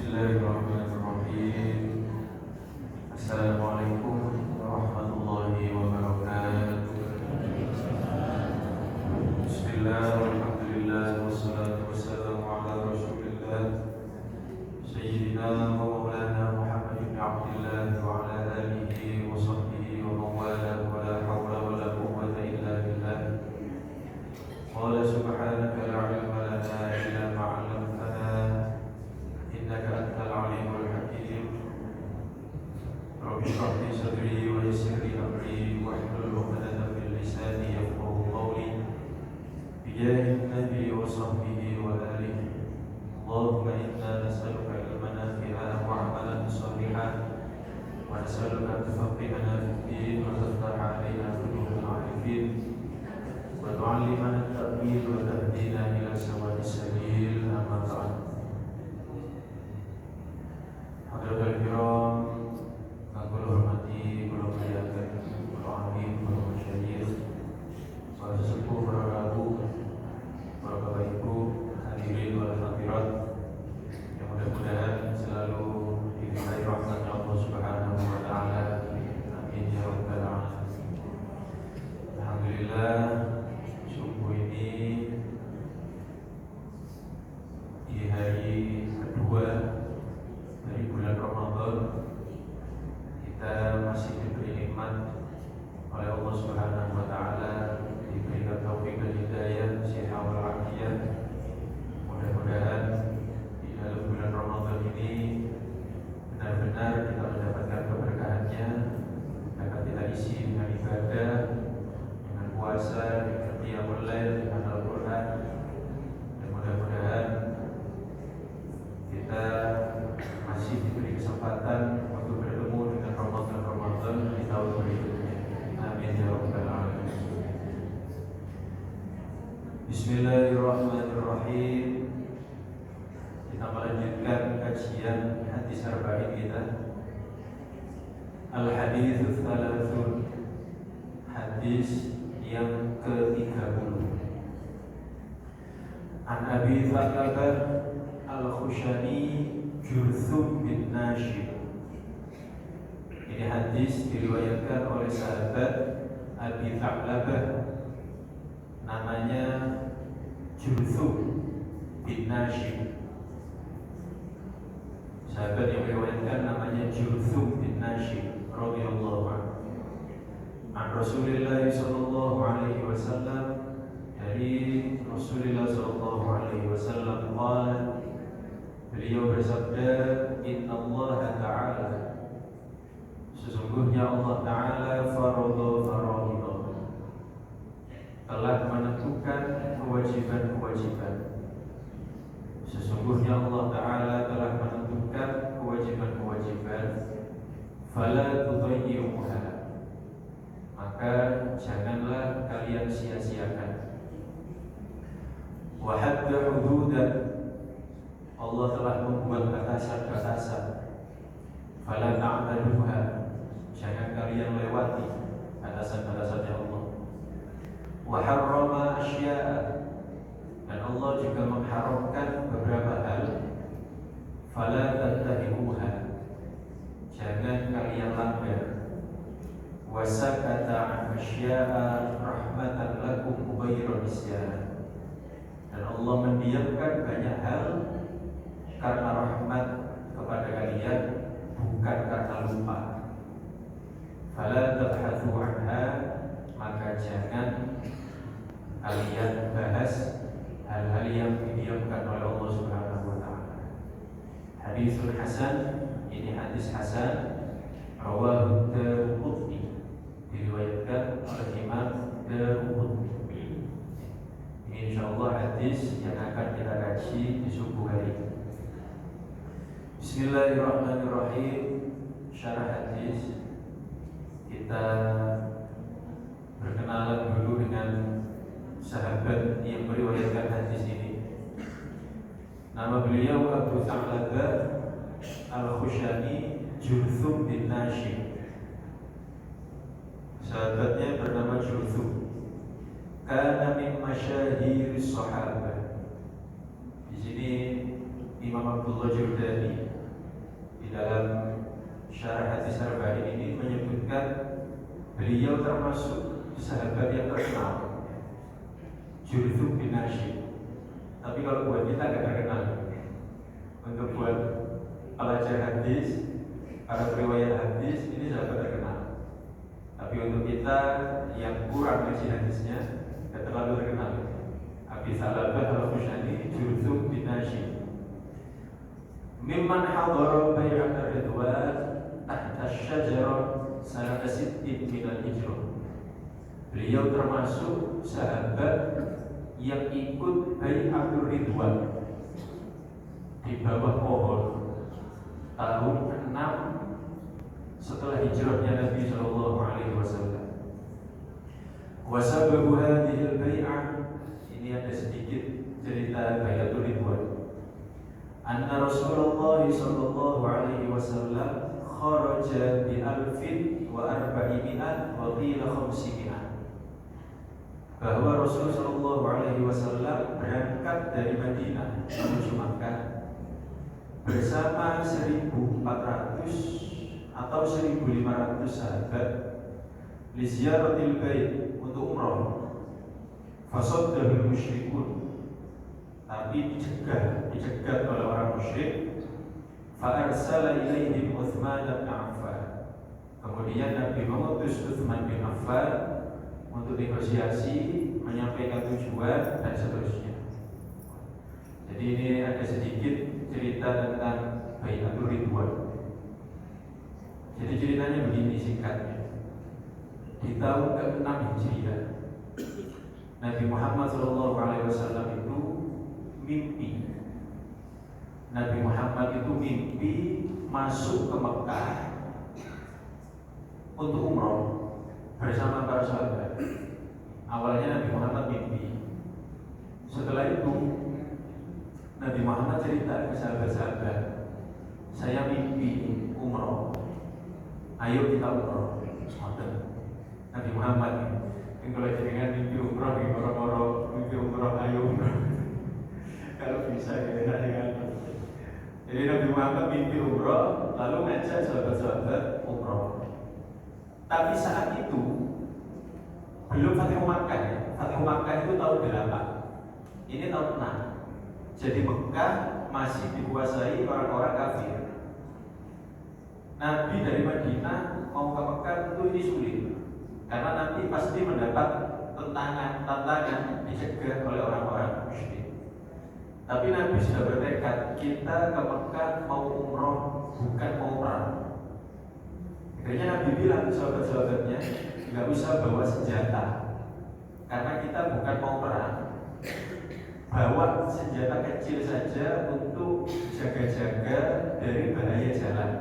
Bismillahirrahmanirrahim. Assalamualaikum warahmatullahi wabarakatuh. Bismillah, alhamdulillah, wassalatu wassalamu ala rasulillah Sayyidina wa maulana Muhammad ibn Abdillah wa ala alihi wa sahbihi wa mawala wa la hawla wa la quwwata illa billah. Qala subhanaka la ilma lana illa ma 'allamtana innaka antal alimul hakim. Rabbi shrah li sadri wa yassir li amri wahlul 'uqdatam min lisani yafqahu qawli. Bijahi nabi wa sahbihi wa alihi. Allahumma inna nas'aluka ilman nafi'an wa 'amalan shalihan wa nas'aluka an tufaqqihana fid din wa taftah 'alaina qulubal 'arifin wa tu'allimana at-ta'wil wa tahdina ila sawa'is sabil. Amma ba'd. Hadirin kiram, kula hormati, kula muliakan, kula amin, kula masyayikh, para sesepuh, para rabu, para bapak ibu, hadirin wal hadirat, yang mudah-mudahan selalu diberi rahmatnya Allah Subhanahu wa taala. Amin ya rabbal alamin. Alhamdulillah, subuh ini di hari kedua dari bulan Ramadan, kita masih diberi nikmat oleh Allah Subhanahu wa taala, diberikan taufik dan hidayah, sehat wal afiyah. Mudah-mudahan di dalam bulan Ramadan ini benar-benar kita mendapatkan keberkahannya, dapat kita isi dengan ibadah, dengan puasa, dengan qiyamul lail, dengan Al-Qur'an. Dan mudah-mudahan kita masih diberi kesempatan untuk bertemu dengan Ramadan di tahun berikutnya. Amin ya rabbal alamin. Bismillahirrahmanirrahim. Kita melanjutkan kajian hadis arba'in kita. Al-hadits tsalathun, hadis yang ke-30. An Abi Tha'labah Al-Khushani Jurthum bin Nashib. Ini hadis diriwayatkan oleh sahabat Abi Tha'labah, namanya Jurthum bin Nashib. Sahabat yang meriwayatkan namanya Jurthum bin Nashib radhiyallahu anhu. An Rasulillah sallallahu alaihi wasallam, dari Rasulullah sallallahu alaihi wasallam qala, beliau bersabda, Inna Allah Ta'ala, sesungguhnya Allah Ta'ala faradha faraidah, telah menentukan kewajiban-kewajiban. Sesungguhnya Allah Ta'ala telah menentukan kewajiban-kewajiban. Fala tudayyi'uha, maka janganlah kalian sia-siakan. Wa hadda hududan, Allah telah membuat batasan-batasan. Fala ta'taduha, jangan kalian lewati batasan-batasannya Allah. Wa harrama asya'a, dan Allah juga mengharamkan beberapa hal. Fala tattahimuha, jangan kalian langgar. Wa sakata an asya'a rahmatan lakum ghayra nisyan, dan Allah mendiamkan banyak hal karena rahmat kepada kalian, bukan karena lupa. Fala tabhathu anha, maka jangan kalian bahas hal-hal yang didiamkan oleh Allah Subhanahu wa taala. Haditsul hasan, ini hadis hasan, rawahu Daruqutni, diriwayatkan oleh Imam Daruqutni. Ini insyaallah hadis yang akan kita kaji di subuh hari ini. Bismillahirrahmanirrahim. Syarah hadis, kita berkenalan dulu dengan sahabat yang meriwayatkan hadis ini. Nama beliau Abu Tha'labah Al-Khushani Jurthum bin Nashib. Sahabatnya bernama Jurthum. Kana min masyahiris sahabah. Di sini Imam Abdullah Jurdani dalam syarah hadis Arba'in ini menyebutkan beliau termasuk sahabat yang terkenal, Jurthum bin Nashid. Tapi kalau buat kita agak terkenal. Untuk buat pelajar hadis, para riwayat hadis, ini sahabat terkenal. Tapi untuk kita yang kurang ngaji hadisnya, tidak terlalu terkenal. Abi Salabah al-Khushani, Jurthum bin Nashid. Mimman hadara bai'at ridwan tahta syajarah sanata sittin minal hijrah. Beliau termasuk sahabat yang ikut bai'atul ridwan di bawah pohon tahun 6 setelah hijrahnya Nabi sallallahu alaihi wasallam. Wa sababu hadhihi al-bai'ah, ini ada sedikit cerita bai'atul ridwan. Anna Rasulullah sallallahu alaihi wasallam kharaja bi 1400 wa qila 500. Bahwa Rasul sallallahu alaihi wasallam berangkat dari Madinah menuju Makkah bersama 1400 atau 1500 sahabat li ziyaratil bait, untuk umrah. Fasaddahul musyrikun, tapi dicegat oleh orang musyrik. Fa arsala ilaihim Utsman bin Affan. Kemudian Nabi mengutus Utsman bin Affan untuk negosiasi, menyampaikan tujuan dan seterusnya. Jadi ini ada sedikit cerita tentang Bai'atul Ridwan. Jadi ceritanya begini singkatnya. Di tahun ke-6 Hijriah, Nabi Muhammad SAW itu mimpi. Nabi Muhammad itu mimpi masuk ke Mekah untuk umroh bersama para sahabat. Awalnya Nabi Muhammad mimpi. Setelah itu Nabi Muhammad cerita ke sahabat-sahabat, saya mimpi umroh, ayo kita umroh. Nabi Muhammad ini kalau jangan mimpi umroh, mimpi umroh, ayo umroh. Kalau bisa ya dengan. Jadi Nabi Muhammad mimpi umroh, lalu ngajak sahabat-sahabat umroh. Tapi saat itu belum Fathu Makkah ya. Fathu Makkah itu tahun 8. Ini tahun 6. Jadi Mekah masih dikuasai orang-orang kafir. Nabi dari Madinah mau ke Mekah tentu ini sulit, karena nanti pasti mendapat tantangan dicegah oleh orang-orang musyrik. Tapi Nabi sudah bertekad, kita ke Mekah mau umroh, bukan mau perang. Akhirnya Nabi bilang ke sahabat-sahabatnya, nggak usah bawa senjata, karena kita bukan mau perang. Bawa senjata kecil saja untuk jaga-jaga dari bahaya jalan.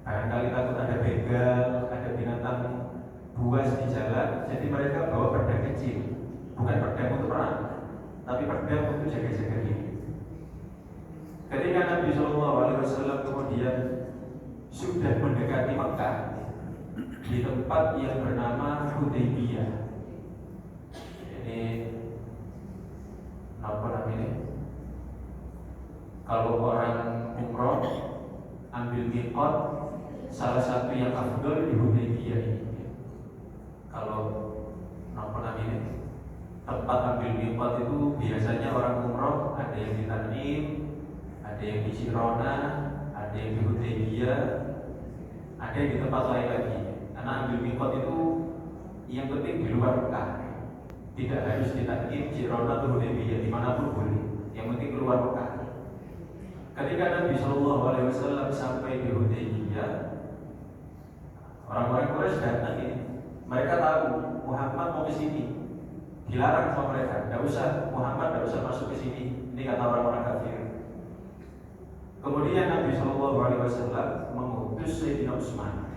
Barangkali takut ada begal, ada binatang buas di jalan, jadi mereka bawa pedang kecil, bukan pedang untuk perang, tapi pedang untuk jaga-jaga diri. Ketika Nabi SAW kemudian sudah mendekati Mekah di tempat yang bernama Hudaybiyah. Ini apa namanya? Kalau orang umroh ambil miqat, salah satu yang afdal di Hudaybiyah ini. Kalau apa namanya? Tempat ambil miqat itu biasanya orang umroh ada yang di Tanim, ada yang di Jirona, ada yang di Hudaybiyah, ada yang di tempat lain lagi. Karena ambil miqat itu yang penting di luar Mekah, tidak harus di Tanim, Jirona atau Hudaybiyah, dimanapun boleh. Yang penting keluar Mekah. Ketika Nabi SAW sampai di Hudaybiyah, orang-orang Quraisy datang ini. Mereka tahu Muhammad mau ke sini, dilarang sama mereka. Tidak usah, Muhammad tidak usah masuk ke sini. Ini kata orang-orang kafir. Kemudian Nabi SAW mengutus Sayyidina Utsman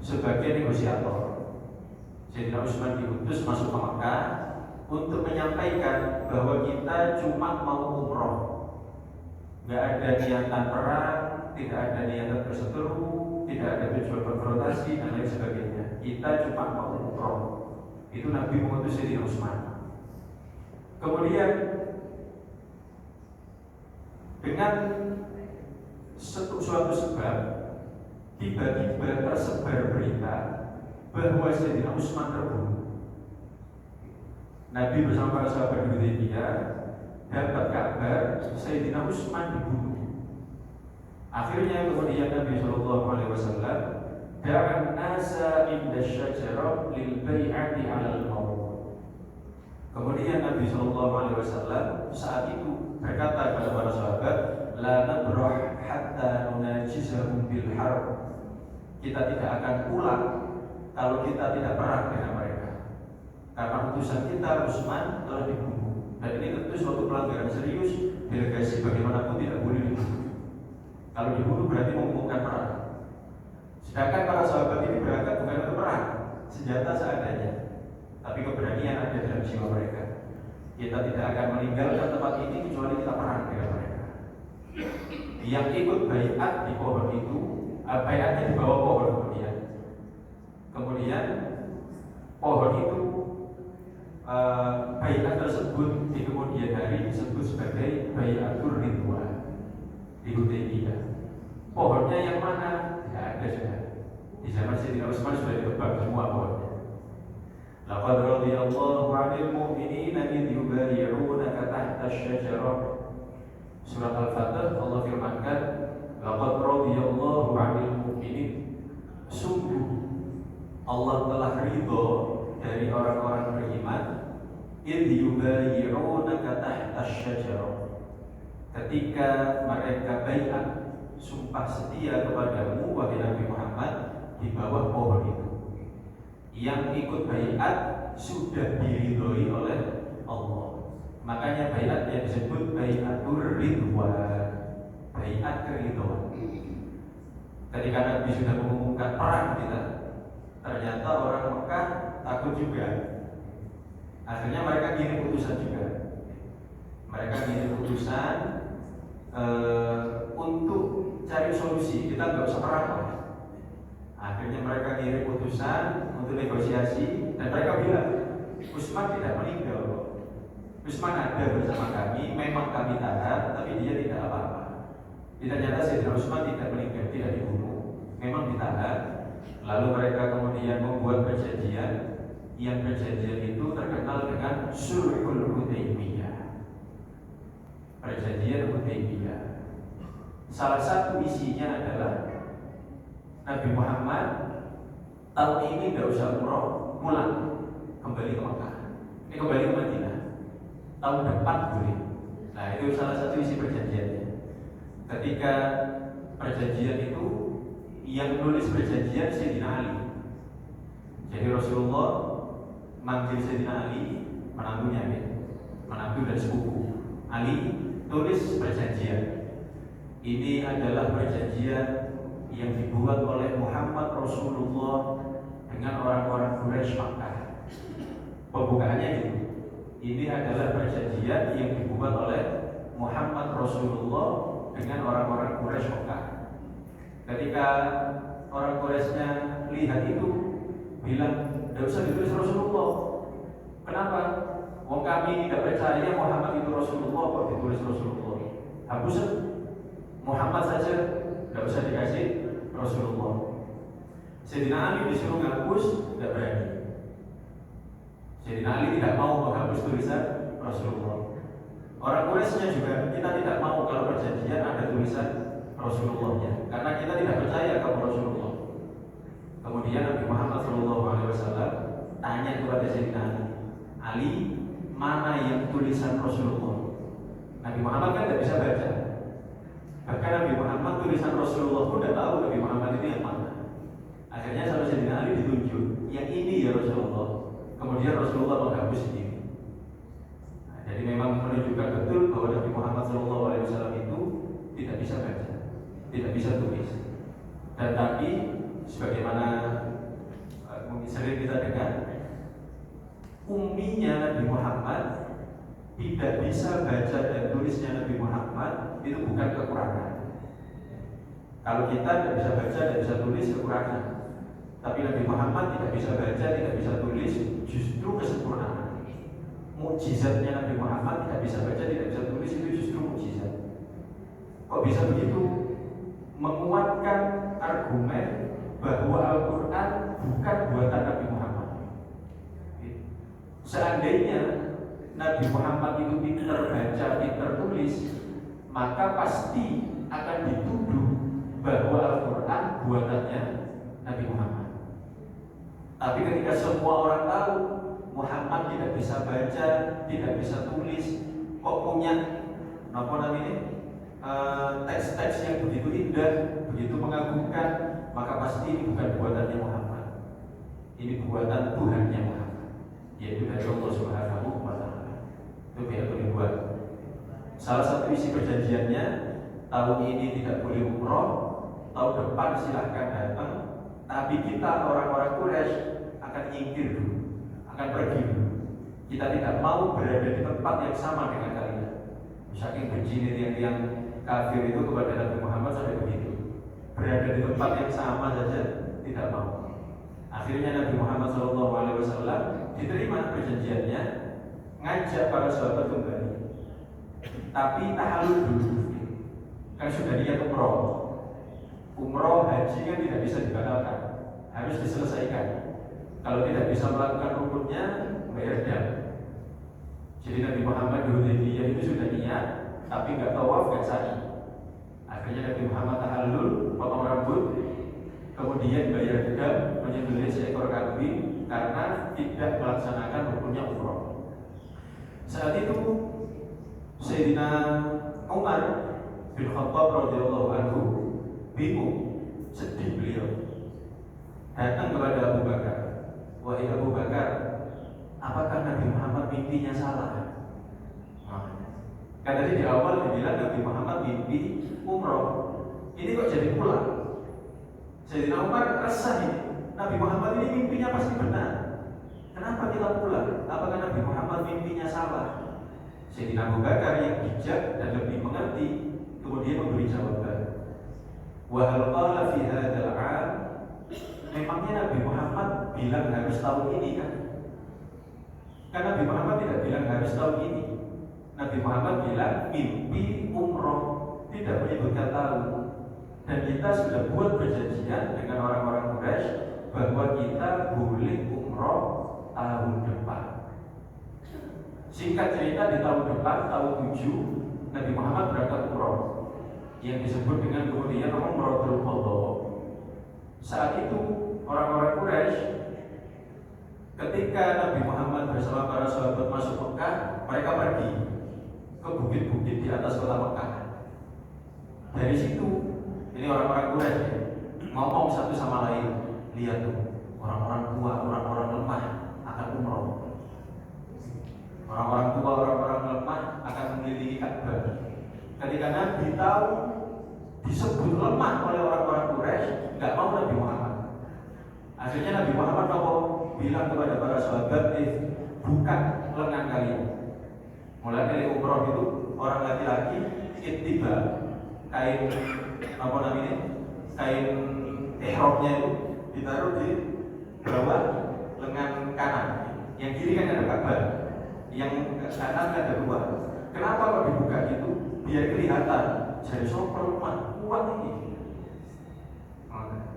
sebagai negosiator. Sayyidina Utsman diutus masuk ke Mekah untuk menyampaikan bahwa kita cuma mau umroh, nggak ada niatan perang, tidak ada niatan berseteru, tidak ada tujuan konfrontasi dan lain sebagainya. Kita cuma mau umroh. Itu Nabi mengutus Sayyidina Utsman. Kemudian dengan suatu sebab tiba-tiba tersebar berita bahwa Sayyidina Utsman terbunuh. Nabi bersama para sahabat di Hudaybiyah dapat kabar Sayyidina Utsman dibunuh. Akhirnya kemudian Nabi Shallallahu Alaihi Wasallam da'an nasa inda syajarah lil bai'ati 'alal maut. Kemudian Nabi Shallallahu Alaihi Wasallam saat itu berkata kepada para sahabat, la nabrah hatta nunajizahum bil harb. Kita tidak akan pulang kalau kita tidak perang dengan mereka. Karena utusan kita Utsman telah dibunuh. Dan ini tentu suatu pelanggaran serius. Delegasi bagaimanapun tidak boleh dibunuh. Kalau dibunuh berarti mengumumkan perang. Sedangkan para sahabat ini berangkat bukan untuk perang, senjata seadanya, tapi keberanian ada dalam jiwa mereka. Kita tidak akan meninggalkan tempat ini kecuali kita perang dengan mereka. Yang ikut baiat di pohon itu, baiatnya di bawah pohon kemudian pohon itu baiat tersebut di kemudian hari disebut sebagai baiatur ridwan di Hudaybiyah. Pohonnya yang mana? Tidak ada sudah. Di zaman Sayyidina Utsman sudah ditebang semua pohonnya. Laqad radiyallahu 'anil mu'minina idh yubayyi'unaka tahta asy-syajarah. Surat Al-Fatih Allah firmankan, laqad radiyallahu 'anil mu'minin. Sungguh Allah telah ridho dari orang-orang beriman idh yubayyi'unaka tahta asy-syajarah. Ketika mereka baiat, sumpah setia kepadamu wahai Nabi Muhammad di bawah pohon itu. Yang ikut baiat sudah diridhoi oleh Allah. Makanya baiat yang disebut baiatur ridwan, baiat keridhaan. Ketika Nabi sudah mengumumkan perang kita, ternyata orang Mekah takut juga. Akhirnya mereka kirim utusan juga. Mereka kirim utusan untuk cari solusi, kita nggak usah perang. Akhirnya mereka kirim utusan untuk negosiasi dan mereka bilang, Utsman tidak meninggal kok. Utsman ada bersama kami, memang kami tahan, tapi dia tidak apa-apa. Ternyata Sayyidina Utsman tidak meninggal, tidak dibunuh, memang ditahan. Lalu mereka kemudian membuat perjanjian, yang perjanjian itu terkenal dengan Sulhul Hudaybiyah. Perjanjian Hudaybiyah. Salah satu isinya adalah Nabi Muhammad tahun ini tidak usah umroh, pulang kembali ke Mekah. Ini kembali ke Madinah. Tahun depan boleh. Nah, itu salah satu isi perjanjiannya. Ketika perjanjian itu yang menulis perjanjian Sayyidina Ali. Jadi Rasulullah manggil Sayyidina Ali, menantunya, menantu dan sepupu. Ali tulis perjanjian. Ini adalah perjanjian yang dibuat oleh Muhammad Rasulullah dengan orang-orang Quraisy Makkah. Pembukaannya itu. Ini adalah perjanjian yang dibuat oleh Muhammad Rasulullah dengan orang-orang Quraisy Makkah. Ketika orang Quraisynya lihat itu, bilang, tidak usah ditulis Rasulullah. Kenapa? Wong kami tidak percaya Muhammad itu Rasulullah, kok ditulis Rasulullah? Hapus Muhammad saja, tidak usah dikasih Rasulullah. Sayyidina Ali disuruh menghapus, tidak berani. Sayyidina Ali tidak mau menghapus tulisan Rasulullah. Orang Quraisynya juga, kita tidak mau kalau perjanjian ada tulisan Rasulullahnya, karena kita tidak percaya kepada Rasulullah. Kemudian Nabi Muhammad SAW tanya kepada Sayyidina Ali, mana yang tulisan Rasulullah? Nabi Muhammad kan tidak bisa baca. Bahkan Nabi Muhammad tulisan Rasulullah pun tidak tahu Nabi Muhammad itu yang mana. Akhirnya sama Sayyidina Ali ditunjuk, yang ini ya Rasulullah. Kemudian Rasulullah menghapus ini. Nah, jadi memang menunjukkan betul bahwa Nabi Muhammad SAW itu tidak bisa baca, tidak bisa tulis. Dan tapi sebagaimana sering kita dengar, umminya Nabi Muhammad, tidak bisa baca dan tulisnya Nabi Muhammad itu bukan kekurangan. Kalau kita tidak bisa baca dan bisa tulis, kekurangan. Tapi Nabi Muhammad tidak bisa baca, tidak bisa tulis, justru kesempurnaan. Mukjizatnya Nabi Muhammad tidak bisa baca, tidak bisa tulis, itu justru mukjizat. Kok bisa begitu? Nabi Muhammad itu pintar baca, pintar tulis, maka pasti akan dituduh bahwa Al-Quran buatannya Nabi Muhammad. Tapi ketika semua orang tahu Muhammad tidak bisa baca, tidak bisa tulis, kok punya teks-teks yang begitu indah, begitu mengagumkan, maka pasti ini bukan buatannya Muhammad. Ini buatan Tuhannya Muhammad, yaitu dari Allah Subhanahu wa Ta'ala. Itu biar dibuat. Salah satu isi perjanjiannya, tahun ini tidak boleh umroh, tahun depan silahkan datang, tapi kita orang-orang Quraisy akan nyingkir dulu, akan pergi dulu. Kita tidak mau berada di tempat yang sama dengan kalian. Saking benci yang kafir itu kepada Nabi Muhammad sampai begitu, berada di tempat yang sama saja tidak mau. Akhirnya Nabi Muhammad SAW diterima perjanjiannya, ngajak para sahabat kembali. Tapi tahallul dulu, kan sudah niat umroh haji kan tidak bisa dibatalkan, harus diselesaikan. Kalau tidak bisa melakukan rukunnya, bayar dam. Jadi Nabi Muhammad di Hudaybiyah itu sudah niat, tapi nggak tawaf, nggak sa'i. Akhirnya Nabi Muhammad tahallul, potong rambut, kemudian bayar dam, menyembelih seekor kambing karena tidak melaksanakan rukunnya umroh. Saat itu Sayyidina Umar bin Khattab radhiyallahu anhu bingung, sedih beliau. Datang kepada Abu Bakar, wahai Abu Bakar, apakah Nabi Muhammad mimpinya salah? Kan tadi di awal dibilang Nabi Muhammad mimpi umroh, ini kok jadi pulang? Sayyidina Umar resah ini, Nabi Muhammad ini mimpinya pasti benar. Kenapa kita pulang? Apakah Nabi Muhammad mimpinya salah? Sayyidina Abu Bakar yang bijak dan lebih mengerti kemudian memberi jawaban. Wa hal qala fi hadzal 'am, memangnya Nabi Muhammad bilang harus tahun ini kan? Kan Nabi Muhammad tidak bilang harus tahun ini. Nabi Muhammad bilang mimpi umroh, tidak menyebutkan tahun. Dan kita sudah buat perjanjian dengan orang-orang Quraisy bahwa kita boleh umroh tahun depan. Singkat cerita, di tahun depan, tahun 7, Nabi Muhammad berangkat umroh yang disebut dengan kemudian Umratul Qadha. Saat itu orang-orang Quraisy ketika Nabi Muhammad bersama para sahabat masuk Mekah, mereka pergi ke bukit-bukit di atas kota Mekah. Dari situ, ini orang-orang Quraisy ngomong satu sama lain, lihat tuh, orang-orang tua, orang-orang lemah akan umroh. Orang-orang tua, orang-orang lemah akan mengelilingi Ka'bah. Ketika Nabi tahu disebut lemah oleh orang-orang Quraisy, nggak mau Nabi Muhammad. Akhirnya Nabi Muhammad bilang kepada para sahabat, buka lengan kalian. Mulai dari umroh itu orang laki-laki ittiba, kain kain ihramnya itu ditaruh di bawah lengan kanan. Yang kiri kan ada Ka'bah, yang kanan ada dua. Kenapa kok dibuka gitu? Biar kelihatan jadi sopor lemah, kuat ini.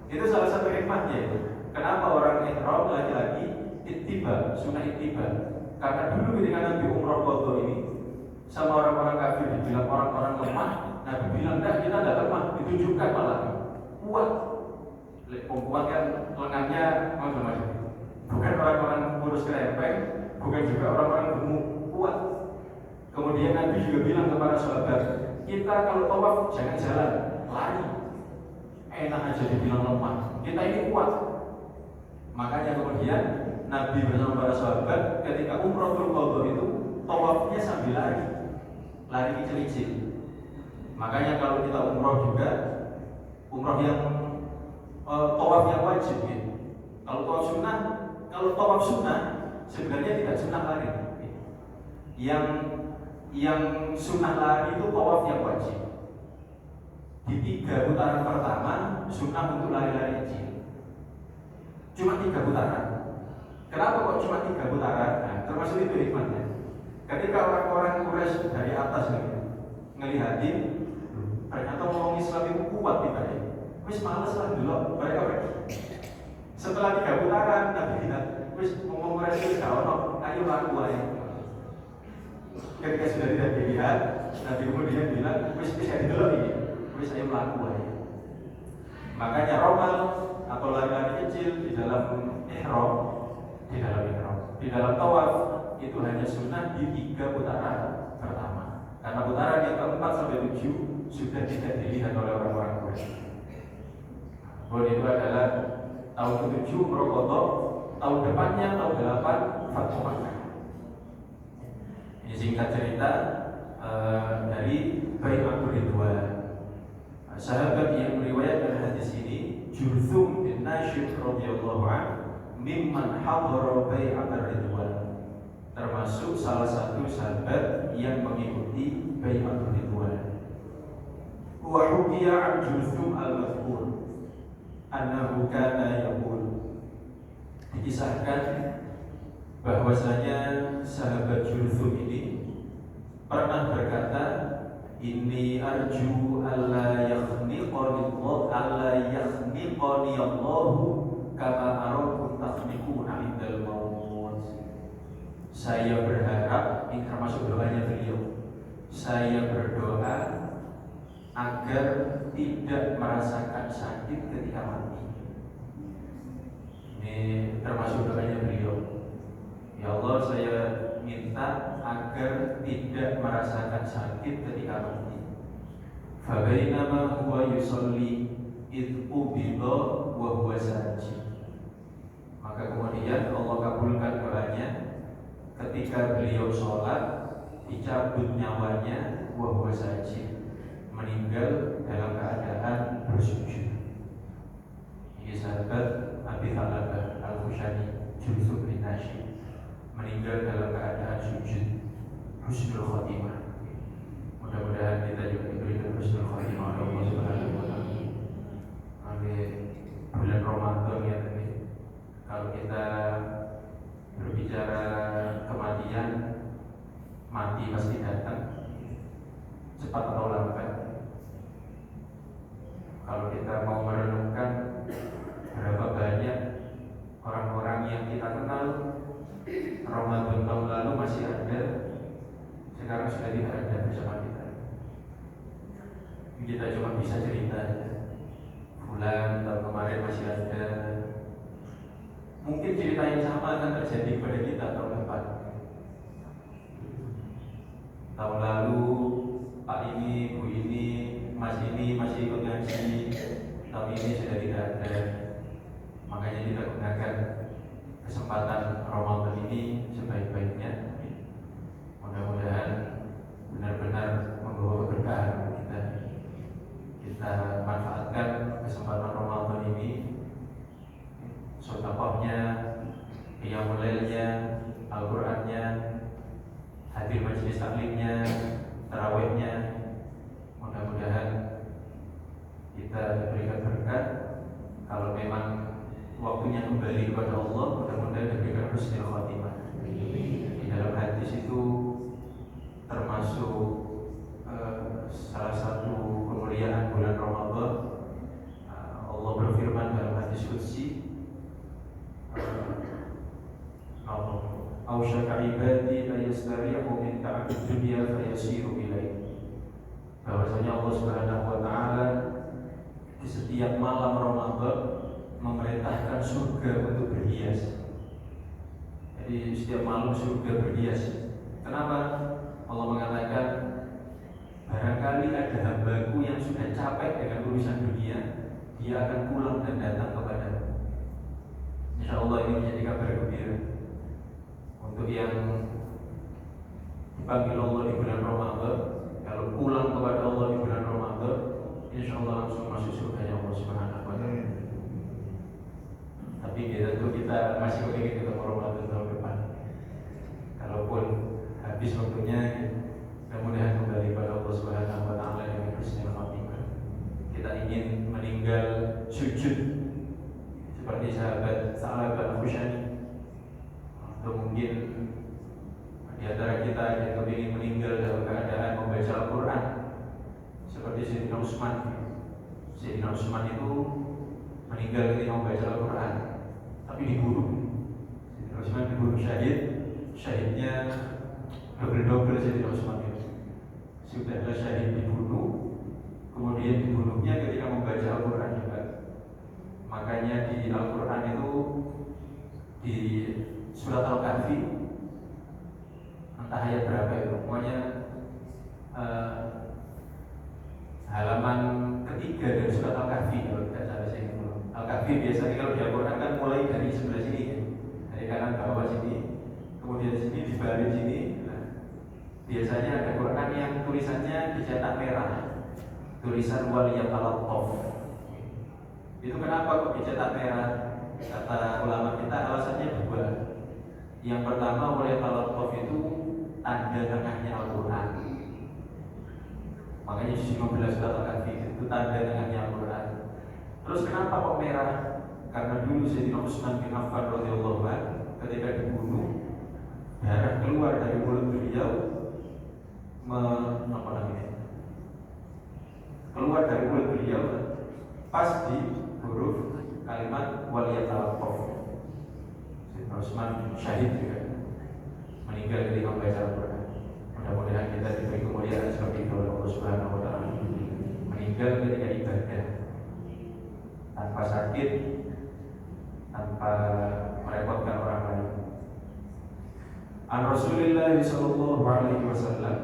Itu salah satu hikmahnya itu. Kenapa orang ihram laki-laki ittiba, sunnah ittiba? Karena dulu ketika Nabi umroh qadha ini sama orang-orang kafir dibilang orang-orang lemah, Nabi bilang dah kita tidak lemah, ditunjukkan malah kuat. Kuat kan lengannya macam-macam. Bukan orang-orang kurus kerempeng, bukan juga orang-orang gemuk, kuat. Kemudian Nabi juga bilang kepada sahabat, kita kalau tawaf jangan jalan, lari. Enak aja dibilang lemah, kita ini kuat. Makanya kemudian Nabi bersama para sahabat ketika Umratul Qadha itu tawafnya sambil lari kecil-kecil. Makanya kalau kita umroh juga, umroh yang tawaf yang wajib gitu. Kalau tawaf sunnah sebenarnya tidak sunnah lari. Yang sunnah lari itu tawaf yang wajib. Di 3 putaran pertama sunnah untuk lari-lari kecil. Cuma 3 putaran. Kenapa kok cuma 3 putaran? Nah, termasuk itu hikmahnya. Ketika orang-orang Quraisy dari atas ngelihatin, ternyata ngomong Islam itu kuat tiba-tiba. Wis males lah dulu, mereka pergi. Setelah 3 putaran, Nabi bilang, wis ngomong Quraisy gak ono, ayo laku aja. Ketika sudah tidak dilihat, Nabi kemudian bilang, wis bisa didelok ini, wis saya melaku aja. Makanya romal atau lari-lari kecil di dalam ihram, di dalam tawaf itu hanya sunnah di 3 putaran pertama. Karena putaran yang keempat sampai 7 sudah tidak dilihat oleh orang-orang Quraisy. Bahwa itu adalah tahun ke-7 Umrah Qadha, tahun depannya tahun 8 Fathu Makkah. Ini singkat cerita dari Bai'atul Ridwan. Sahabat yang meriwayatkan hadis ini Jurthum bin Nashid radhiyallahu anhu mimman hadara Bai'atul Ridwan, termasuk salah satu sahabat yang mengikuti Bai'atul Ridwan. Wa hukiya an Jurthum al-Madhkur annahu kana yaqul, dikisahkan bahwasanya sahabat Jurthum ini pernah berkata, inni arju alla yakhniqani Allah kama arakum takhniquna indal maut. Saya berharap, ini termasuk doanya beliau, saya berdoa agar tidak merasakan sakit ketika mati. Ini termasuk doanya beliau. Ya Allah, saya minta agar tidak merasakan sakit ketika mati. Fabainama huwa yusalli id ubida wa huwa sajid. Maka kemudian Allah kabulkan doanya ketika beliau sholat, dicabut nyawanya wa huwa sajid, meninggal dalam keadaan bersujud. Ini sahabat Abi Thalabah Al-Khushani Jurthum bin Nashid, meninggal dalam keadaan sujud, husnul khotimah. Mudah-mudahan kita juga diberikan husnul khotimah oleh Allah Subhanahu wa taala. Bulan Ramadan ya tadi. Kalau kita berbicara kematian, mati pasti datang, cepat atau lambat. Kalau kita mau merenungkan berapa banyak orang-orang yang kita kenal Ramadan tahun lalu masih ada, sekarang sudah tidak ada bersama kita. Kita cuma bisa cerita aja. Bulan tahun kemarin masih ada. Mungkin cerita yang sama akan terjadi kepada kita tahun depan. Tahun lalu Pak ini, Bu ini, Mas ini masih ikut ngaji. Tahun ini sudah tidak ada. Makanya kita gunakan kesempatan Ramadan ini sebaik-baiknya. Mudah-mudahan benar-benar membawa keberkahan kita. Kita manfaatkan kesempatan Ramadan ini, sedekahnya, qiyamul lailnya, Al-Qur'annya, hadir majelis taklimnya, tarawihnya. Mudah-mudahan kita diberikan berkat. Kalau memang waktunya kembali kepada Allah, mudah-mudahan diberikan husnul khotimah. Di dalam hadis itu termasuk salah satu kemuliaan bulan Ramadan. Allah berfirman dalam hadis qudsi, "Ausyaka ibadi la yastarihu min ta'abid dunya fa yasiru ilaihi." Bahwasanya Allah Subhanahu wa taala di setiap malam Ramadan memerintahkan surga untuk berhias. Jadi setiap malam surga berhias. Kenapa? Allah mengatakan, barangkali ada hambaku yang sudah capek dengan urusan dunia, dia akan pulang dan datang kepadamu. Insya Allah ini menjadi kabar gembira untuk yang dipanggil Allah di bulan Ramadan. Kalau pulang kepada Allah di bulan Ramadan, insya Allah langsung masuk surga Allah Subhanahu wa taala. Tapi tentu kita masih ingin ketemu Ramadan tahun depan. Kalaupun habis waktunya, mudah-mudahan kembali pada Allah Subhanahu wa taala dengan husnul khotimah. Kita ingin meninggal sujud seperti sahabat Al-Khushani. Atau mungkin di antara kita yang ingin meninggal dalam keadaan membaca Al-Quran seperti Sayyidina Utsman. Sayyidina Utsman itu meninggal ketika membaca Al-Quran, tapi dibunuh. Sayyidina Utsman dibunuh syahid. Syahidnya double-double Sayyidina Utsman itu. Sudahlah syahid dibunuh, kemudian dibunuhnya ketika membaca Al-Quran juga. Makanya di Al-Quran itu di surat Al-Kahfi, entah ayat berapa itu, pokoknya halaman ketiga dari surat Al-Kahfi kalau tidak salah saya ingat. Al-Kahfi biasanya kalau di Al-Quran kan mulai dari sebelah sini ya, dari kanan ke bawah sini, kemudian sini di balik sini. Nah, biasanya ada Quran yang tulisannya dicetak merah, tulisan waliyatalattaf. Itu kenapa kok dicetak merah? Kata ulama kita alasannya dua. Yang pertama, waliyatalattaf itu tanda tengahnya Al-Quran. Makanya di 15 surat Al-Kahfi itu tanda tengahnya Al-Quran. Terus kenapa kok merah? Karena dulu Sayyidina Utsman bin Affan radhiyallahu anhu ketika dibunuh, darah keluar dari mulut beliau keluar dari mulut beliau pas di huruf kalimat waliyatalattaf. Sayyidina Utsman syahid juga, meninggal ketika membaca Al-Quran. Mudah-mudahan kita diberi kemuliaan seperti itu oleh Allah Subhanahu wa taala. Meninggal ketika ibadah, tanpa sakit, tanpa merepotkan orang lain. An Rasulillah sallallahu alaihi wasallam,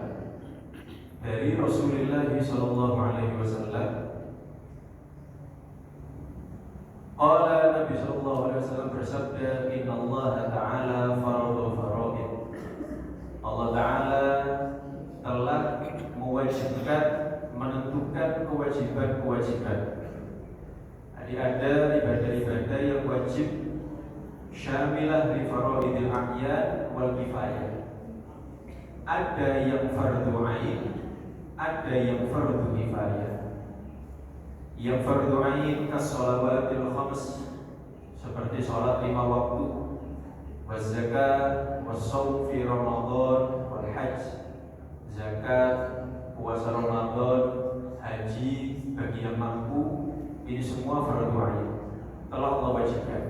dari Rasulullah sallallahu alaihi wasallam, qala Nabi sallallahu alaihi wasallam bersabda, inna Allah ta'ala farada faraid. Allah Ta'ala telah mewajibkan, menentukan kewajiban-kewajiban. Jadi ada ibadah-ibadah yang wajib, syamilah li faraidil a'yan wal kifayah. Ada yang fardu ain, ada yang fardu kifayah. Yang fardu ain kas-shalawatil khams, seperti salat 5 waktu, was-zakat, was-shaum fi Ramadan, wal hajj, zakat, puasa Ramadan, haji bagi yang mampu. Ini semua fardu ain, telah Allah wajibkan.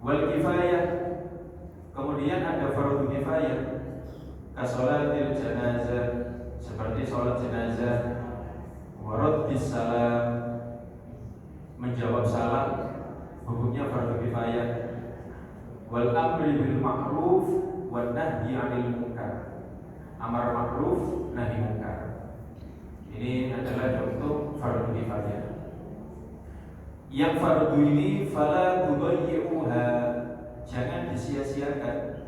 Wal kifayah, kemudian ada fardu kifayah, kasolatil janazah, seperti sholat jenazah, waraddis salam, menjawab salam, hukumnya fardu kifayah. Wal amri bil ma'ruf wan nahyi 'anil munkar, amar ma'ruf nahi munkar. Ini adalah contoh fardu kifayah. Yang fardu ini fala tudayyi'uha, jangan disia-siakan.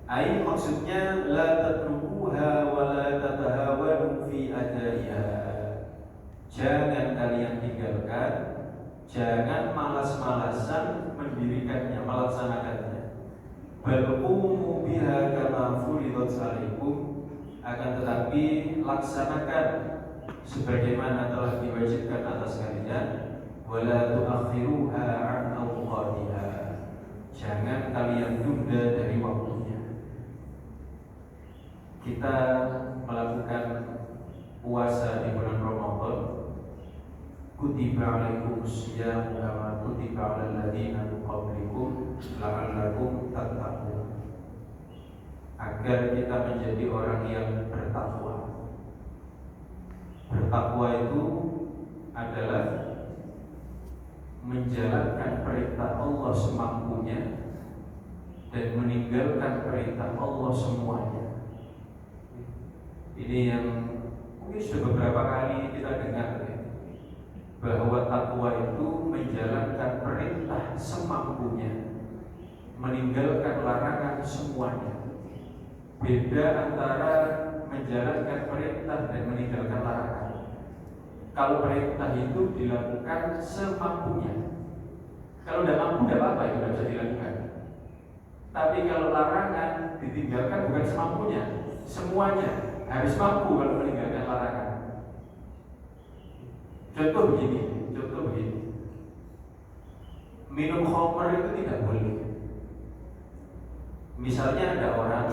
Ai maksudnya la tatrukuha wa la tatahawanu fi adaiha. Jangan kalian tinggalkan, jangan malas-malasan mendirikannya, melaksanakannya. Bal qumu biha kama furidat alaikum, akan tetapi laksanakan sebagaimana telah diwajibkan atas kalian. Wala tu'akhiruha 'an awqatiha, jangan kalian tunda dari waktunya. Kita melakukan puasa di bulan Ramadan, kutiba 'alaikumus syiyam kama kutiba 'alal ladzina min qablikum la'allakum tattaqun, agar kita menjadi orang yang bertakwa. Bertakwa itu adalah menjalankan perintah Allah semampunya dan meninggalkan perintah Allah semuanya. Ini yang mungkin sudah beberapa kali kita dengar ya, bahwa takwa itu menjalankan perintah semampunya, meninggalkan larangan semuanya. Beda antara menjalankan perintah dan meninggalkan larangan. Kalau perintah itu dilakukan semampunya, kalau tidak mampu tidak apa-apa, itu tidak bisa dilakukan. Tapi kalau larangan ditinggalkan bukan semampunya, semuanya harus mampu kalau meninggalkan larangan. Contoh begini, minum khamr itu tidak boleh. Misalnya ada orang,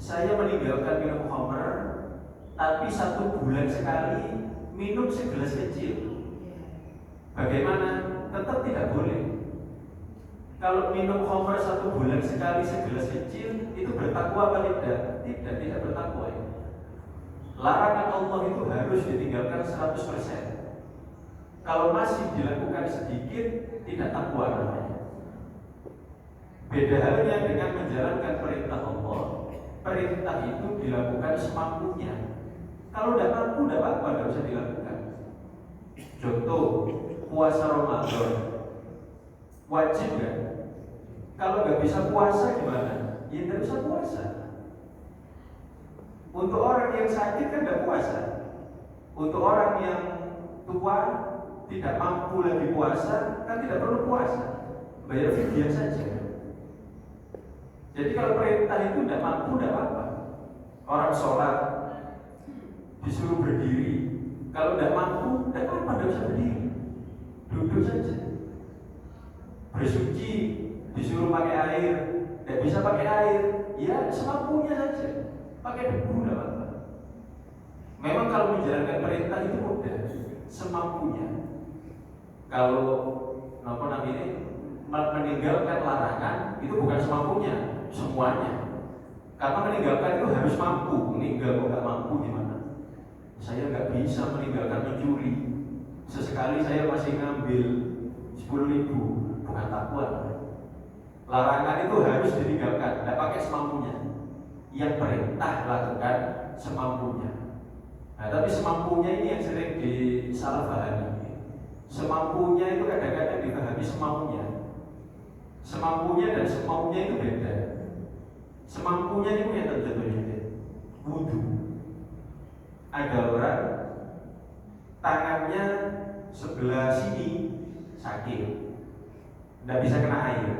saya meninggalkan minum khamr, tapi 1 bulan sekali minum segelas kecil. Bagaimana? Tetap tidak boleh. Kalau minum khamr 1 bulan sekali segelas kecil, itu bertakwa apa tidak? tidak bertakwa. Larangan Allah itu harus ditinggalkan 100%. Kalau masih dilakukan sedikit, tidak takwa namanya. Beda halnya dengan menjalankan perintah Allah. Perintah itu dilakukan semampunya. Kalau tidak mampu, tidak apa-apa, tidak usah dilakukan. Contoh, puasa Ramadan wajib kan? Kalau nggak bisa puasa gimana? Ya tidak usah puasa. Untuk orang yang sakit kan tidak puasa. Untuk orang yang tua tidak mampu lagi puasa kan tidak perlu puasa, bayar fidyah saja. Jadi kalau perintah itu tidak mampu tidak apa-apa. Orang sholat disuruh berdiri, kalau tidak mampu tidak apa-apa, tidak usah berdiri, duduk saja. Bersuci disuruh pakai air, tidak bisa pakai air, ya semampunya saja, pakai debu tidak apa-apa. Memang kalau menjalankan perintah itu mudah, semampunya. Kalau meninggalkan larangan itu bukan semampunya, semuanya. Karena meninggalkan itu harus mampu. Meninggal kok nggak mampu gimana? Saya nggak bisa meninggalkan mencuri. Sesekali saya masih ngambil 10.000, bukan takwa. Larangan itu harus ditinggalkan, tidak pakai semampunya. Yang perintah lakukan semampunya. Nah, tapi semampunya ini yang sering disalahpahami. Semampunya itu kadang-kadang dipahami semaunya. Semampunya dan semaunya itu beda. Semampunya itu yang contohnya wudhu. Ada orang tangannya sebelah sini sakit, tidak bisa kena air.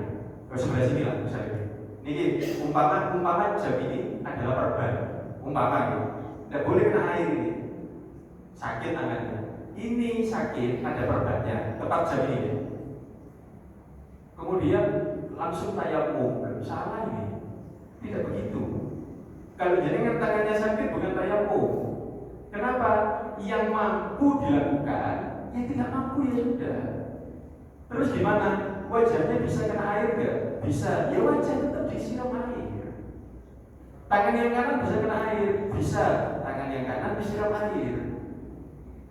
Ke sebelah sini lah misalnya. Ini umpama jam ini adalah perban. Umpama gitu, tidak boleh kena air ini. Sakit tangannya. Ini sakit, ada perbannya, tepat jam ini. Kemudian langsung tayamum, salah ini. Tidak begitu. Kalau jenengan tangannya sakit bukan tayamum. Kenapa? Yang mampu dilakukan, yang tidak mampu ya sudah. Terus gimana? Wajahnya bisa kena air gak? Bisa. Ya wajah tetap disiram air. Tangan yang kanan bisa kena air, bisa. Tangan yang kanan disiram air.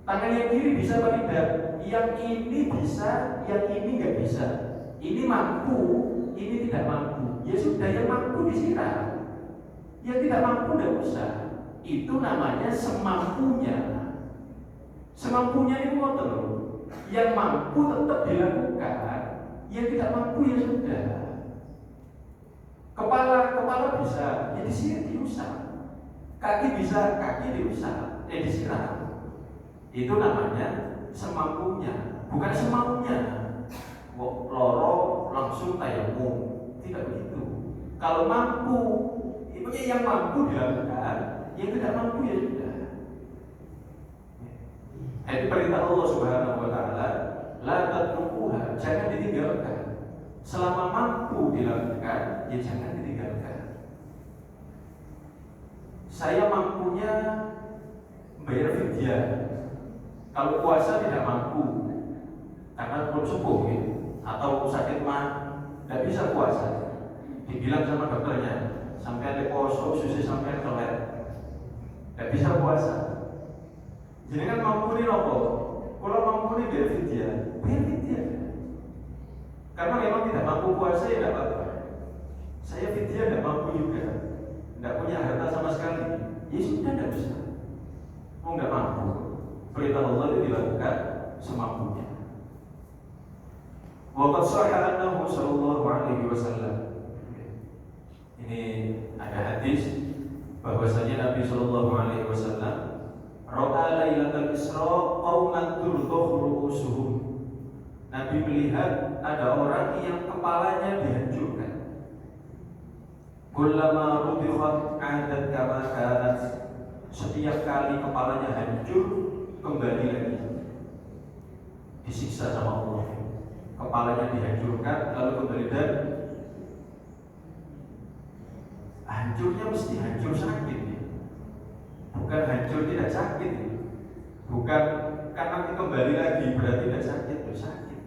Tangan yang kiri bisa apa tidak? Yang ini bisa, yang ini nggak bisa. Ini mampu, ini tidak mampu. Ya sudah, yang mampu disiram. Yang tidak mampu tidak usah. Itu namanya semampunya. Semampunya itu ngoten loh. Yang mampu tetap dilakukan, yang tidak mampu ya sudah. Kepala bisa, ya diusap. Kaki bisa, kaki diusap, disiram. Itu namanya semampunya, bukan semaunya. Loro langsung tayamum, tidak begitu. Kalau mampu, ibunya yang mampu dilakukan, yang tidak mampu ya sudah. Jadi perintah Allah Subhanahu Wa Taala, la tatrukuha, jangan ditinggalkan. Selama mampu dilakukan, ya jangan ditinggalkan. Saya mampunya bayar fidyah. Kalau puasa tidak mampu karena belum sembuh gitu, atau sakit mah tidak bisa puasa, dibilang sama dokternya sampai ada poso susu sampai teler, tidak bisa puasa. Jadi kan mampu nih nopo, kalau mampu nih bayar fidyah. Karena memang tidak mampu puasa ya tidak apa-apa. Saya fidyah tidak mampu juga, tidak punya harta sama sekali, ya sudah tidak bisa. Mau nggak mampu. Perintah Allah itu dilakukan semampunya. Waqad shahha annahu sallallahu alaihi wasallam. Ini ada hadis bahwasanya Nabi sallallahu alaihi wasallam ra'a lailatal Isra qauman turdakhu ru'usuhum. Nabi melihat ada orang yang kepalanya dihancurkan. Kullama rudikhat 'adat kama kanat. Setiap kali kepalanya hancur, kembali lagi disiksa sama Allah. Kepalanya dihancurkan lalu kembali, dan hancurnya mesti hancur sakit ya. Bukan hancur tidak sakit ya. Bukan karena kembali lagi berarti tidak sakit, itu sakit.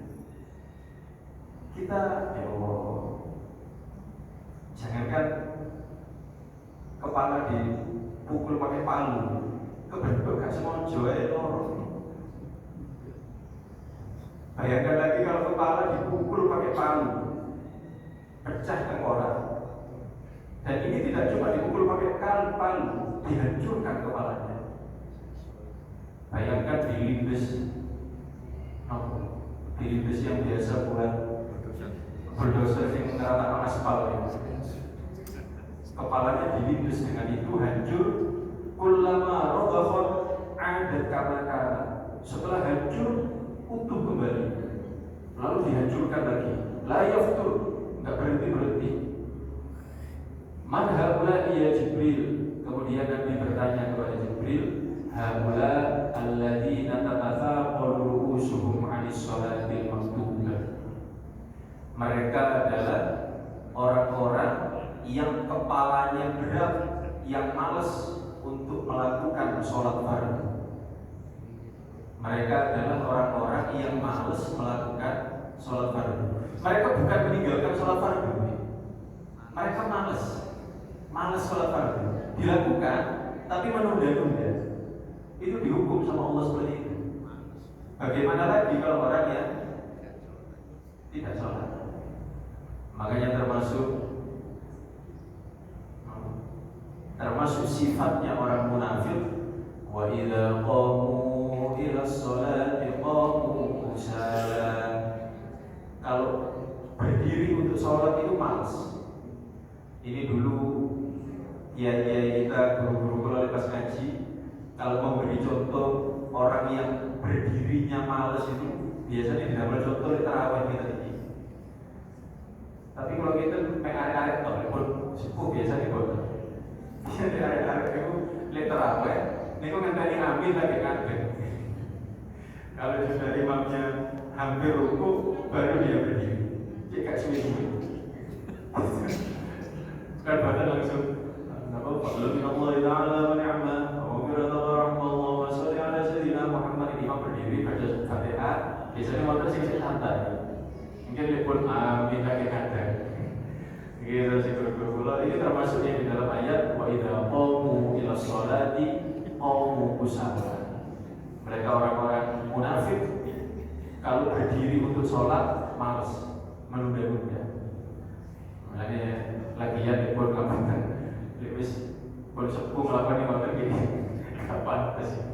Kita ya Allah, jangankan kepala dipukul pakai palu, kebentuk gak semojo loro. Bayangkan lagi kalau kepala dipukul pakai palu, pecah tengkorak. Dan ini tidak cuma dipukul pakai palu, dihancurkan kepalanya. Bayangkan dilindes, dilindes yang biasa buat bulldozer yang meratakan aspal ya. Kepalanya dilindes dengan itu hancur. Kullama robakhon adat kama-kama. Setelah hancur utuh kembali, lalu dihancurkan lagi. La yaftur, nggak berhenti. Man haula ya Jibril. Kemudian Nabi bertanya kepada Jibril, haula alladzina tatathaqalu ru'usuhum 'anis sholatil maktubah. Mereka adalah orang-orang yang kepalanya berat, yang malas untuk melakukan sholat fardu. Mereka adalah orang-orang yang malas melakukan sholat fardu. Mereka bukan meninggalkan sholat fardu, mereka malas sholat fardu. Dilakukan, tapi menunda-nunda. Itu dihukum sama Allah seperti itu. Bagaimana lagi kalau orang yang tidak sholat? Makanya termasuk sifatnya orang munafik. Wa idza qamu ila sholati qamu kusala. Kalau berdiri untuk sholat itu malas. Ini dulu ya kita guru-guru kalau pas ngaji, kalau memberi contoh orang yang berdirinya malas itu biasanya tidak contoh tarawih kita ini. Tapi kalau kita arek-arek toh pun sepuh biasa dibuat. Jadi arek-arek itu literaweh, niku ngenteni amin lagi ngadeg. Kalau sudah imamnya hampir ruku, baru dia berdiri. Cek suwi-suwi. Kan badan langsung apa fadlun Allah taala wa ni'ma wa qira'atu rahmatullah wa sholli ala sayyidina Muhammad. Imam berdiri baca Fatihah, biasanya waktu sing santai. Mungkin dia pun amin lagi ngadeg. Gitu sih guru-guru. Ini termasuk yang di dalam ayat wa idza qamu ila sholati qamu kusala. Mereka orang-orang munafik kalau berdiri untuk sholat malas, menunda-nunda. Makanya lagian di pun ngapain? Lebih pun sepuh melakukan ibadah gini. Kapan sih?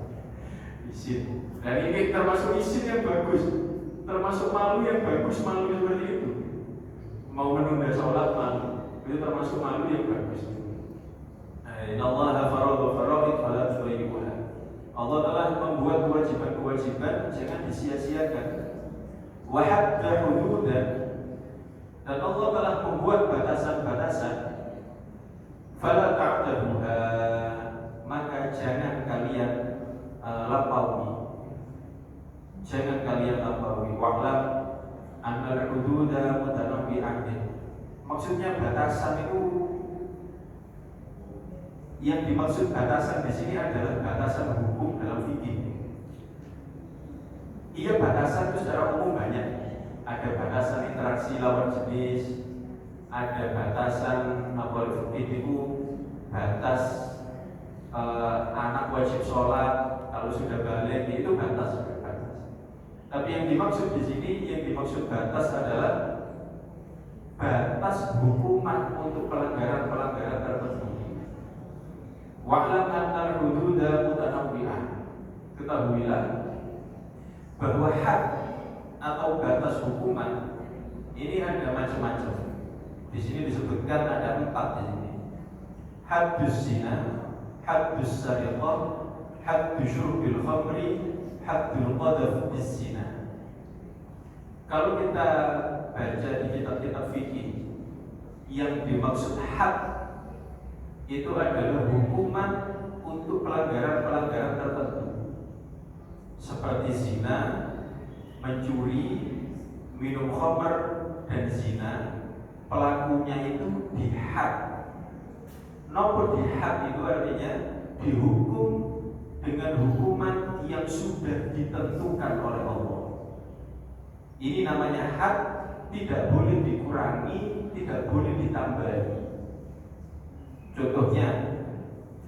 Isin. Dan ini termasuk isin yang bagus, termasuk malu yang bagus, malu seperti itu. Mau menunda sholat malu, itu termasuk malu yang bagus. Inna Allah faradu faraid fala tusyrikuha. Allah telah membuat kewajiban-kewajiban, jangan disia-siakan. Wa hadda hududan, dan Allah telah membuat batasan-batasan. Fala ta'taduha, maka jangan kalian lampaui. Jangan kalian lampaui. Wa'lam annal hududa mutanabbi'atin. Maksudnya batasan itu, yang dimaksud batasan di sini adalah batasan hukum dalam fikih. Iya, batasan itu secara umum banyak. Ada batasan interaksi lawan jenis, ada batasan apa itu batas anak wajib sholat kalau sudah balik, itu batas. Tapi yang dimaksud di sini, yang dimaksud batas adalah batas hukuman untuk pelanggaran-pelanggaran tertentu. Wa'lam annal hududa mutanawwi'ah. Ketahuilah bahwa had atau batas hukuman ini ada macam-macam. Di sini disebutkan ada 4 di sini. Haddus zina, haddus sariqah, haddus syurbil khamri, haddul qadhaf bis zina. Kalau kita baca di kitab-kitab fikih, yang dimaksud had itu adalah hukuman untuk pelanggaran-pelanggaran tertentu, seperti zina, mencuri, minum khamr, dan zina. Pelakunya itu dihad. Nopo dihad itu artinya dihukum dengan hukuman yang sudah ditentukan oleh Allah. Ini namanya had, tidak boleh dikurangi, tidak boleh ditambahi. Contohnya,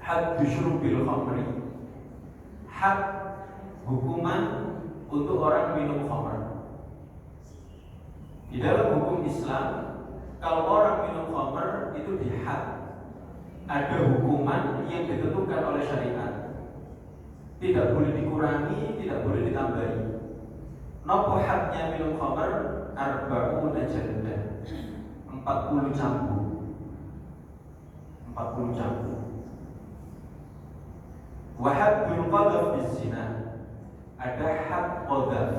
Haddu syurbil khamri, had hukuman untuk orang minum khamr. Di dalam hukum Islam, kalau orang minum khamr itu dihad, ada hukuman yang ditentukan oleh syariat. Tidak boleh dikurangi, tidak boleh ditambahi. Napa hadnya minum khamr? Arba'una jaldah, 40 cambuk. 40 cambuk. Wa haddul qadhaf bizina, ada had qadhaf.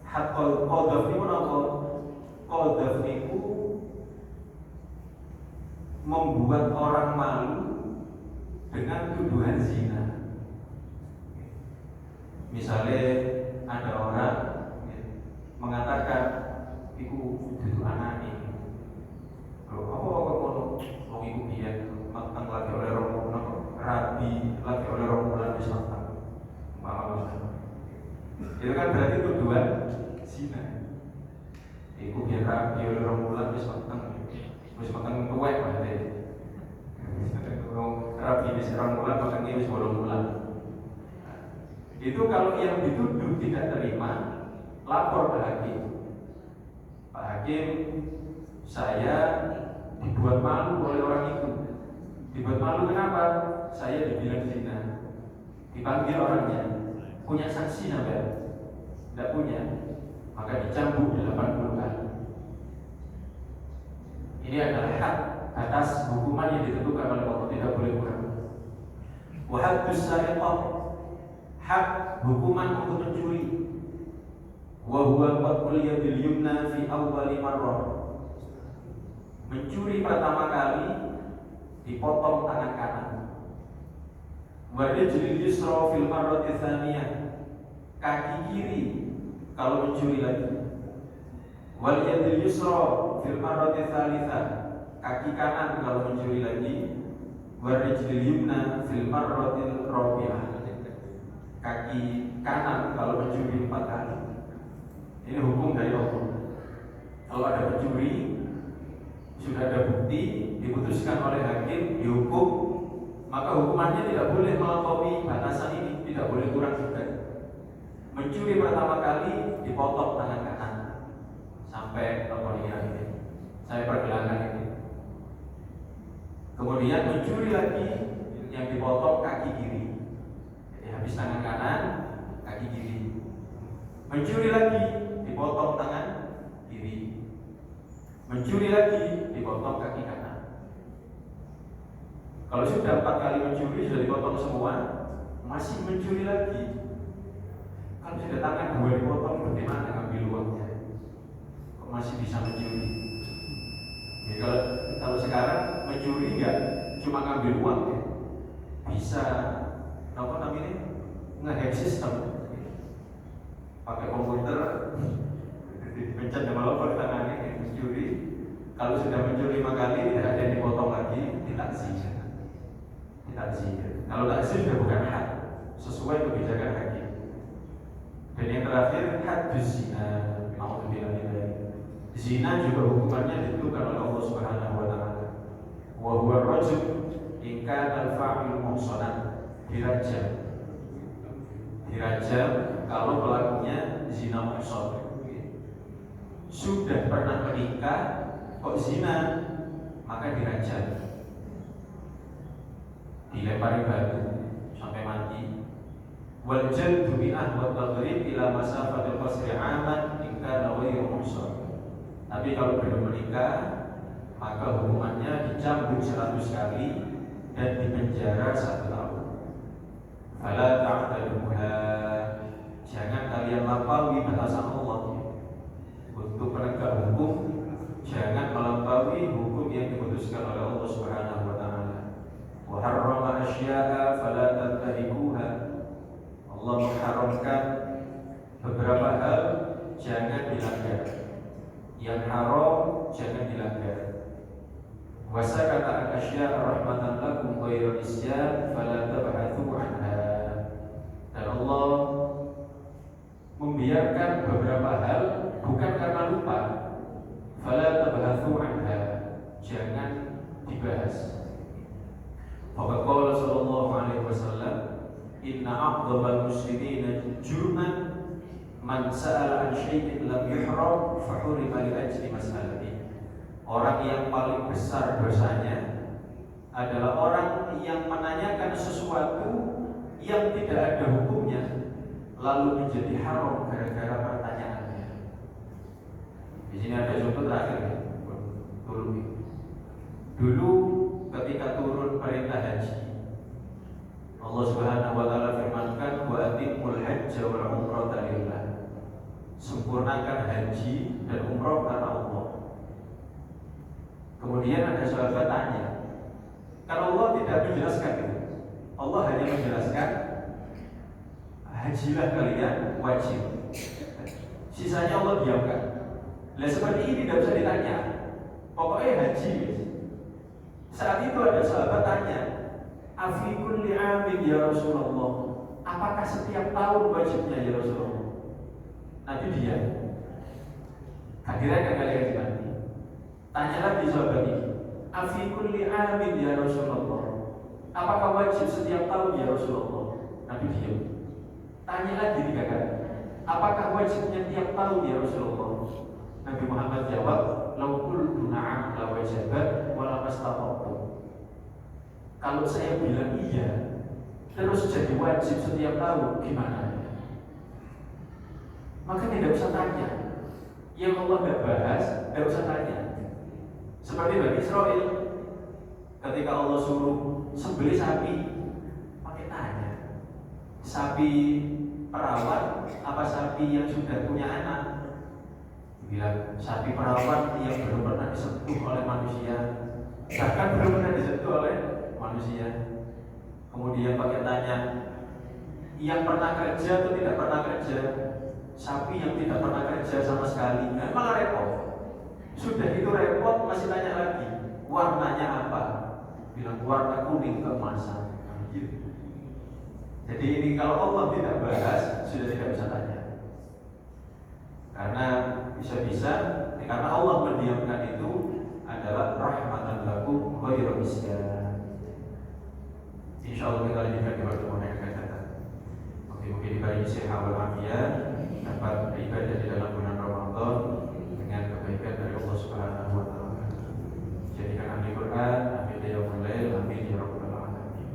Had qadhaf niku napa? Qadhaf niku membuat orang malu dengan tuduhan zina. Misalnya ada orang mengatakan iku dudu anak ini. Apa wong iku biyen matang lagi oleh rabi lagi oleh bulan wis matang. Itu kan berarti tuduhan zina. Iku biyen rabi oleh bulan wis matang tuwek berarti. Rabi wis bulan matangnya wis 8 bulan. Itu kalau yang dituduh tidak terima, lapor ke hakim. Pak Hakim, saya dibuat malu oleh orang itu. Dibuat malu kenapa? Saya dibilang zina. Dipanggil orangnya, punya saksi namanya? Tidak punya, maka dicambuk 80 kali. Ini adalah hak atas hukuman yang ditentukan oleh Allah, tidak boleh kurang. Wa haddus sariqah, hak hukuman untuk mencuri. Wa huwa qat'ul yadil yumna fi awwali marrah, mencuri pertama kali dipotong tangan kanan. Wa rijlil yusra fil marrati tsaniyah, kaki kiri kalau mencuri lagi. Wal yadil yusra fil marrati tsalitsah, kaki kanan kalau mencuri lagi. Wa rijlil yumna fil marrati rabi'ah, kaki kanan kalau mencuri 4 kali. Ini hukum dari Allah. Kalau ada pencuri, sudah ada bukti, diputuskan oleh hakim, dihukum, maka hukumannya tidak boleh melampaui batasan ini, tidak boleh kurang juga. Mencuri pertama kali dipotong tangan kanan sampai toponian ini. Saya pergelangan ini. Kemudian mencuri lagi yang dipotong kaki kiri. Jadi habis tangan kanan, kaki kiri. Mencuri lagi dipotong tangan kiri. Mencuri lagi dipotong kaki kanan. Kalau sudah 4 kali mencuri, sudah dipotong semua, masih mencuri lagi. Kalau sudah tangan 2 dipotong, bagaimana ngambil uangnya? Kok masih bisa mencuri? Jadi kalau sekarang mencuri enggak cuma ngambil uang ya, bisa apa namanya, nge-hack sistem. Pakai komputer, dipencet nama lapor tangannya, mencuri. Kalau sudah mencuri 5 kali, tidak ada yang dipotong lagi, ditaksir. Kalau taksir sudah bukan hak, sesuai kebijakan hakim. Dan yang terakhir, haddus zina. Zina juga hukumannya ditentukan oleh Allah Subhanahu wa taala. Wa huwa rajul in kana al-fa'il muhsanan, dirajam kalau pelakunya zina muhsan. Sudah pernah menikah kok zina, maka dirajam, dilempari batu sampai mati. Wal jaldu bi'ah wa tadrib ila masafatil qasri 'aman in kana ghairu muhsan. Tapi kalau belum menikah, maka hukumannya dicambuk 100 kali dan dipenjara 1 tahun. Fala ta'taduha, jangan kalian lampaui batasan Allah. Untuk penegak hukum, jangan melampaui hukum yang diputuskan oleh Allah Subhanahu wa taala. Wa harrama asya'a fala tantahikuha, Allah mengharamkan beberapa hal, jangan dilanggar. Yang haram jangan dilanggar. Wa sakata asya' rahmatan lakum ghairu isyan fala tabhathu anha. Dan Allah membiarkan beberapa hal bukan karena lupa. Fala tabhathu anha, jangan dibahas. Wa inna a'dhabal muslimina jurman man sa'ala an syai'in lam yuhram fa hurima li ajli mas'alati. Orang yang paling besar dosanya adalah orang yang menanyakan sesuatu yang tidak ada hukumnya lalu menjadi haram gara-gara pertanyaannya. Di sini ada contoh terakhir. Dulu ketika turun perintah haji, Allah Subhanahu wa taala firmankan wa atimul hajja wal umrata lillah. Sempurnakan haji dan umrah karena Allah. Kemudian ada sahabat tanya, kalau Allah tidak menjelaskan itu, Allah hanya menjelaskan hajilah kalian wajib, sisanya Allah diamkan. Lah seperti ini tidak bisa ditanya, pokoknya haji. Saat itu ada sahabat tanya, afi kulli amin ya Rasulullah, apakah setiap tahun wajibnya ya Rasulullah? Nabi diam. Akhirnya kalian ganti. Tanya lagi sahabat ini, afi kulli amin ya Rasulullah, apakah wajib setiap tahun ya Rasulullah? Nabi diam. Tanya lagi 3 kali, apakah wajibnya tiap tahun ya Rasulullah? Nabi Muhammad jawab, lau qultu na'am la wajabat wa la mastata'tu. Kalau saya bilang iya, terus jadi wajib setiap tahun, gimana? Maka tidak usah tanya. Yang Allah tidak bahas, tidak usah tanya. Seperti Bani Israel, ketika Allah suruh sembelih sapi, pakai tanya. Sapi perawan apa sapi yang sudah punya anak? Bilang sapi perawan yang belum pernah disentuh oleh manusia, bahkan belum pernah disentuh oleh manusia. Kemudian pakai tanya, yang pernah kerja atau tidak pernah kerja? Sapi yang tidak pernah kerja sama sekali, malah repot. Sudah itu repot, masih tanya lagi, warnanya apa? Bilang warna kuning keemasan. Jadi ini kalau Allah tidak bahas, sudah tidak bisa tanya. Karena bisa-bisa, karena Allah mendiamkan itu adalah rahmatan lakum khairu isyan. Insyaallah kita lanjutkan di pertemuan yang akan datang. Mungkin diberi sehat walafiat, dapat beribadah di dalam bulan Ramadan dengan kebaikan dari Allah Subhanahu wa taala. Jadikan ahli Quran, amin ya rabbal alamin ya rabbal alamin.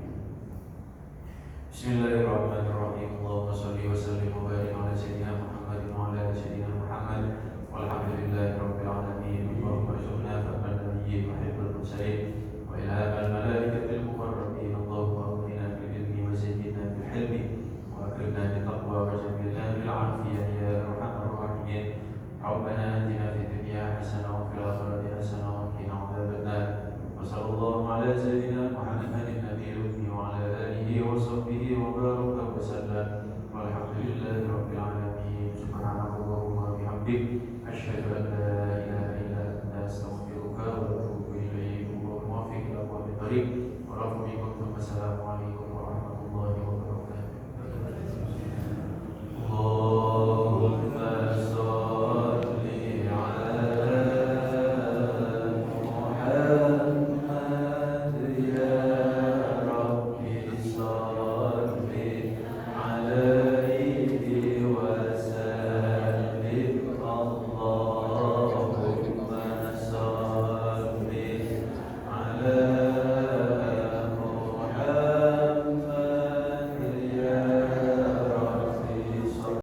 Bismillahirrahmanirrahim. Allahumma shalli wa sallim wa barik ala sayyidina Muhammad wa ala ali sayyidina Muhammad. Walhamdulillahi rabbil alamin. Allahumma arzuqna fahman nabiyyin wa hibbal mursalin wa ilhamal malaikatil muqarrabin. Allahumma aghfirna bil ilmi wa zayyinna bil hilmi wa akrimna bil taqwa wa jamilna bil afiyah ya arhamar rahimin. Rabbana atina fid dunya hasanah wa fil akhirati hasanah wa qina adzabannar. Wa sallallahu ala sayyidina Muhammadin nabiyil ummi wa ala alihi wa sahbihi wa baraka wa sallam. Walhamdulillahi rabbil alamin. Subhanallahumma wa bihamdihi